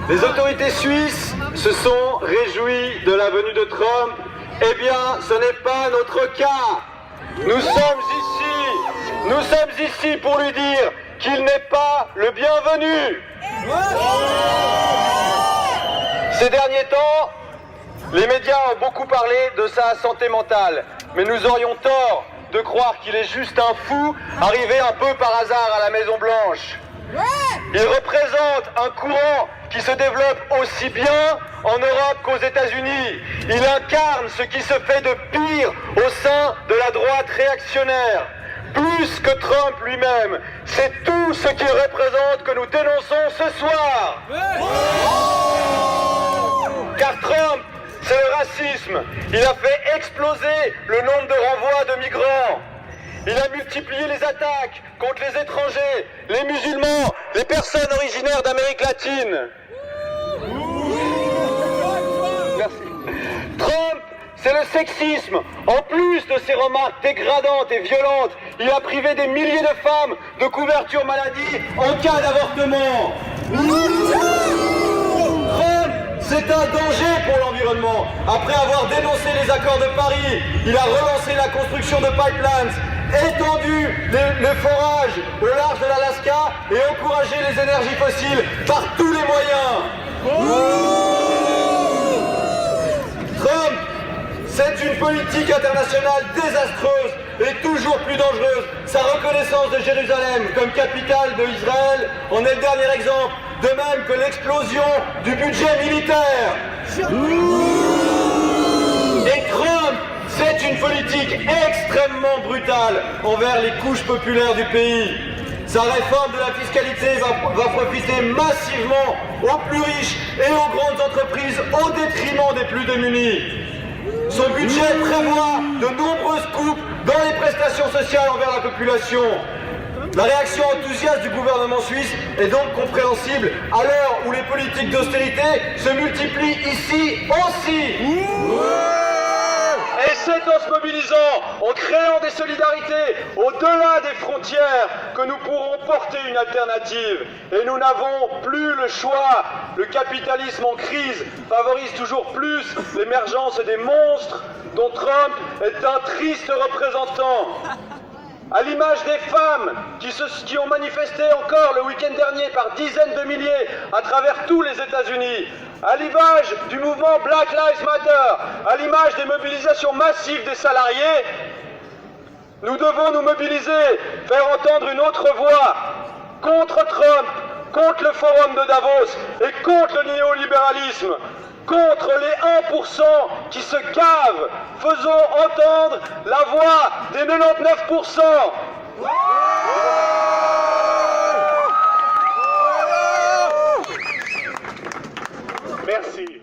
Les autorités suisses se sont réjouies de la venue de Trump. Eh bien, ce n'est pas notre cas. Nous sommes ici pour lui dire qu'il n'est pas le bienvenu. Ces derniers temps, les médias ont beaucoup parlé de sa santé mentale, mais nous aurions tort de croire qu'il est juste un fou arrivé un peu par hasard à la Maison-Blanche. Il représente un courant qui se développe aussi bien en Europe qu'aux États-Unis. Il incarne ce qui se fait de pire au sein de la droite réactionnaire. Plus que Trump lui-même, c'est tout ce qu'il représente que nous dénonçons ce soir. Car Trump, c'est le racisme. Il a fait exploser le nombre de renvois de migrants. Il a multiplié les attaques contre les étrangers, les musulmans, les personnes originaires d'Amérique latine. Merci. Trump, c'est le sexisme. En plus de ses remarques dégradantes et violentes, il a privé des milliers de femmes de couverture maladie en cas d'avortement. C'est un danger pour l'environnement. Après avoir dénoncé les accords de Paris, il a relancé la construction de pipelines, étendu les forages au large de l'Alaska et encouragé les énergies fossiles par tous les moyens. Trump, c'est une politique internationale désastreuse et toujours plus dangereuse. Sa reconnaissance de Jérusalem comme capitale de Israël en est le dernier exemple. De même que l'explosion du budget militaire. Et Trump, c'est une politique extrêmement brutale envers les couches populaires du pays. Sa réforme de la fiscalité va profiter massivement aux plus riches et aux grandes entreprises au détriment des plus démunis. Son budget prévoit de nombreuses coupes dans les prestations sociales envers la population. La réaction enthousiaste du gouvernement suisse est donc compréhensible à l'heure où les politiques d'austérité se multiplient ici aussi. Et c'est en se mobilisant, en créant des solidarités au-delà des frontières que nous pourrons porter une alternative. Et nous n'avons plus le choix. Le capitalisme en crise favorise toujours plus l'émergence des monstres dont Trump est un triste représentant. À l'image des femmes qui ont manifesté encore le week-end dernier par dizaines de milliers à travers tous les États-Unis, à l'image du mouvement Black Lives Matter, à l'image des mobilisations massives des salariés, nous devons nous mobiliser, faire entendre une autre voix contre Trump, contre le forum de Davos et contre le néolibéralisme. Contre les 1% qui se gavent, faisons entendre la voix des 99%. Merci.